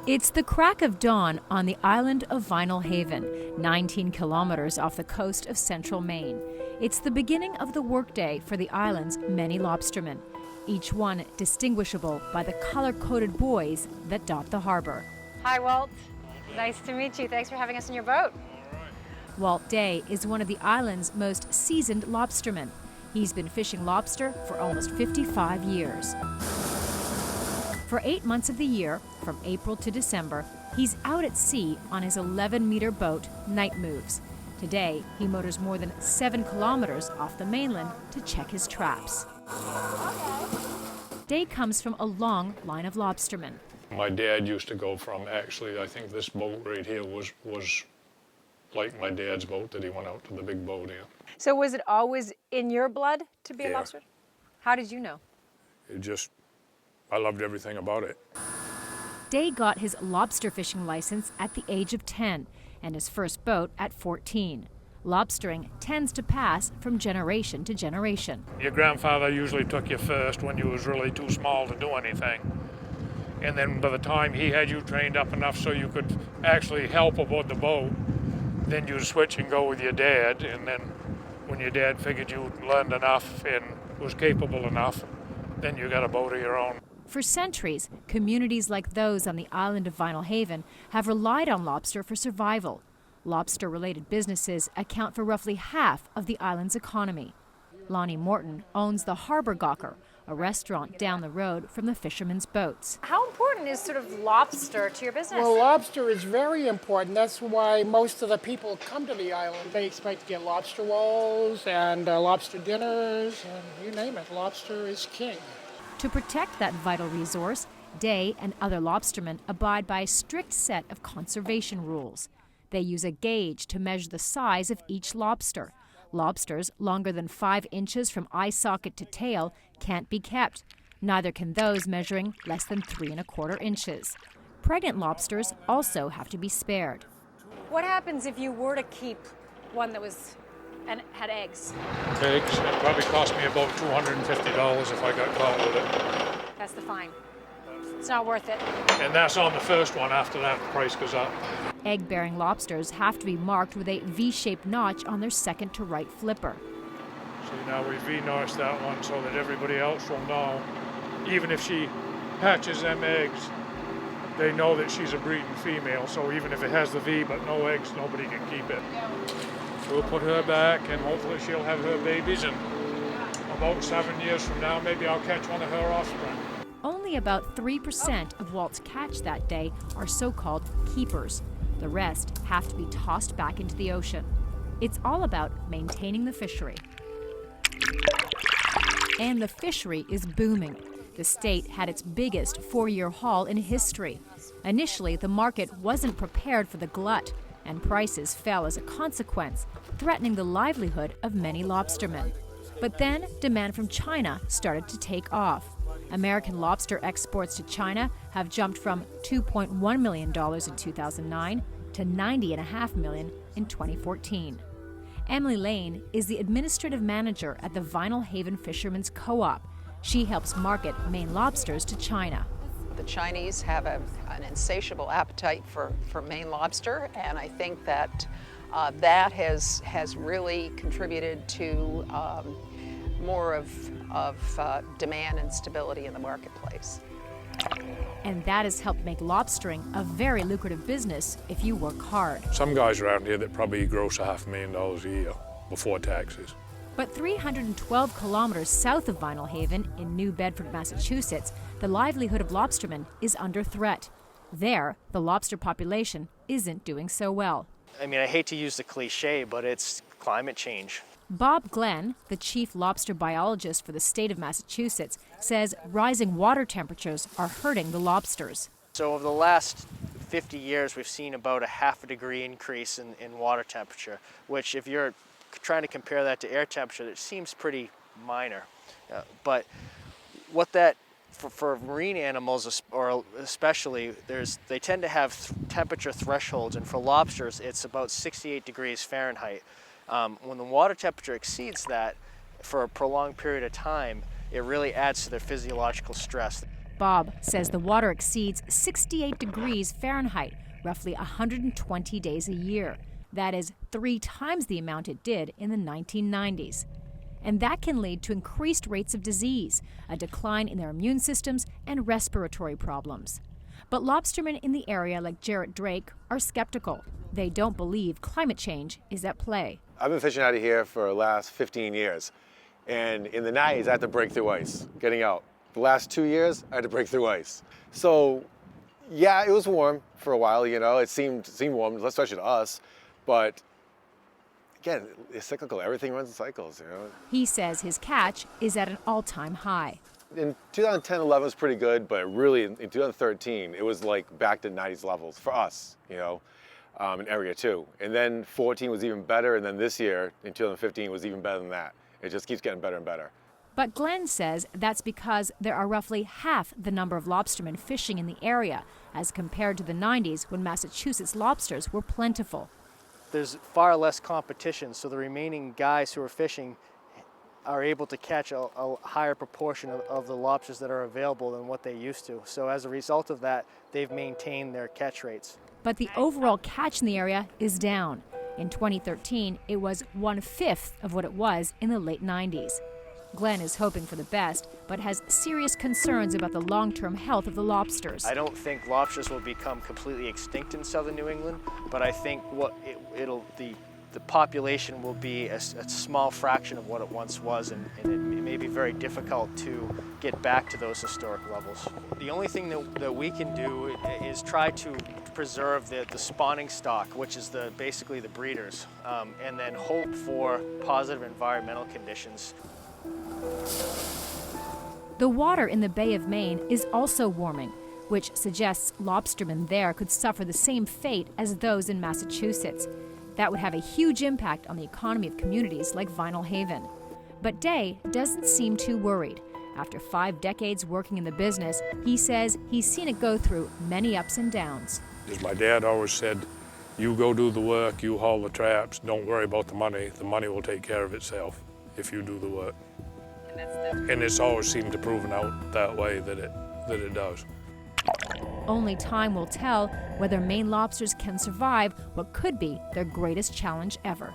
It's the crack of dawn on the island of Vinyl Haven, 19 kilometers off the coast of central Maine. It's the beginning of the workday for the island's many lobstermen, each one distinguishable by the color-coded buoys that dot the harbor. Hi, Walt. Nice to meet you. Thanks for having us on your boat. Walt Day is one of the island's most seasoned lobstermen. He's been fishing lobster for almost 55 years. For 8 months of the year, from April to December, he's out at sea on his 11-meter boat, Night Moves. Today, he motors more than 7 kilometers off the mainland to check his traps. Day comes from a long line of lobstermen. My dad used to go from, actually, I think this boat right here was like my dad's boat that he went out to the big boat in. So was it always in your blood to be a lobster? How did you know? I loved everything about it. Day got his lobster fishing license at the age of 10 and his first boat at 14. Lobstering tends to pass from generation to generation. Your grandfather usually took you first when you was really too small to do anything. And then by the time he had you trained up enough so you could actually help aboard the boat, then you'd switch and go with your dad. And then when your dad figured you learned enough and was capable enough, then you got a boat of your own. For centuries, communities like those on the island of Vinyl Haven have relied on lobster for survival. Lobster-related businesses account for roughly half of the island's economy. Lonnie Morton owns the Harbor Gawker, a restaurant down the road from the fishermen's boats. How important is sort of lobster to your business? Well, lobster is very important. That's why most of the people come to the island. They expect to get lobster rolls and lobster dinners, and you name it. Lobster is king. To protect that vital resource, Day and other lobstermen abide by a strict set of conservation rules. They use a gauge to measure the size of each lobster. Lobsters longer than 5 inches from eye socket to tail can't be kept. Neither can those measuring less than 3 1/4 inches. Pregnant lobsters also have to be spared. What happens if you were to keep one that was and had eggs? Eggs, it probably cost me about $250 if I got caught with it. That's the fine. It's not worth it. And that's on the first one. After that, the price goes up. Egg-bearing lobsters have to be marked with a V-shaped notch on their second to right flipper. See, now we V-notched that one so that everybody else will know. Even if she hatches them eggs, they know that she's a breeding female. So even if it has the V but no eggs, nobody can keep it. We'll put her back and hopefully she'll have her babies, and about 7 years from now, maybe I'll catch one of her offspring. Only about 3% of Walt's catch that day are so-called keepers. The rest have to be tossed back into the ocean. It's all about maintaining the fishery. And the fishery is booming. The state had its biggest 4-year haul in history. Initially, the market wasn't prepared for the glut, and prices fell as a consequence, threatening the livelihood of many lobstermen. But then, demand from China started to take off. American lobster exports to China have jumped from $2.1 million in 2009 to $90.5 million in 2014. Emily Lane is the administrative manager at the Vinyl Haven Fishermen's Co-op. She helps market Maine lobsters to China. The Chinese have an insatiable appetite for Maine lobster, and I think that that has really contributed to more of demand and stability in the marketplace. And that has helped make lobstering a very lucrative business if you work hard. Some guys around here that probably gross $500,000 a year before taxes. But 312 kilometers south of Vinyl Haven in New Bedford, Massachusetts, the livelihood of lobstermen is under threat. There, the lobster population isn't doing so well. I mean, I hate to use the cliche, but it's climate change. Bob Glenn, the chief lobster biologist for the state of Massachusetts, says rising water temperatures are hurting the lobsters. So over the last 50 years, we've seen about a 0.5 degree increase in water temperature, which if you're trying to compare that to air temperature, it seems pretty minor. But what that, for marine animals, or especially, they tend to have temperature thresholds, and for lobsters, it's about 68 degrees Fahrenheit. When the water temperature exceeds that for a prolonged period of time, it really adds to their physiological stress. Bob says the water exceeds 68 degrees Fahrenheit, roughly 120 days a year. That is 3 times the amount it did in the 1990s. And that can lead to increased rates of disease, a decline in their immune systems, and respiratory problems. But lobstermen in the area, like Jarrett Drake, are skeptical. They don't believe climate change is at play. I've been fishing out of here for the last 15 years. And in the 90s, I had to break through ice, getting out. The last 2 years, I had to break through ice. So, yeah, it was warm for a while, you know. It seemed warm, especially to us. But, again, it's cyclical. Everything runs in cycles, you know. He says his catch is at an all-time high. In 2010-11 was pretty good, but really in 2013, it was like back to 90s levels for us, you know, in area 2. And then 14 was even better, and then this year, in 2015, was even better than that. It just keeps getting better and better. But Glenn says that's because there are roughly half the number of lobstermen fishing in the area as compared to the 90s when Massachusetts lobsters were plentiful. There's far less competition, so the remaining guys who are fishing are able to catch a higher proportion of the lobsters that are available than what they used to. So as a result of that, they've maintained their catch rates. But the overall catch in the area is down. In 2013, it was 1/5 of what it was in the late 90s. Glenn is hoping for the best, but has serious concerns about the long-term health of the lobsters. I don't think lobsters will become completely extinct in southern New England, but I think the population will be a small fraction of what it once was, and it may be very difficult to get back to those historic levels. The only thing that we can do is try to preserve the spawning stock, which is basically the breeders, and then hope for positive environmental conditions. The water in the Bay of Maine is also warming, which suggests lobstermen there could suffer the same fate as those in Massachusetts. That would have a huge impact on the economy of communities like Vinyl Haven. But Day doesn't seem too worried. After 5 decades working in the business, he says he's seen it go through many ups and downs. As my dad always said, you go do the work, you haul the traps, don't worry about the money will take care of itself if you do the work. And it's always seemed to proven out that way that it does. Only time will tell whether Maine lobsters can survive what could be their greatest challenge ever.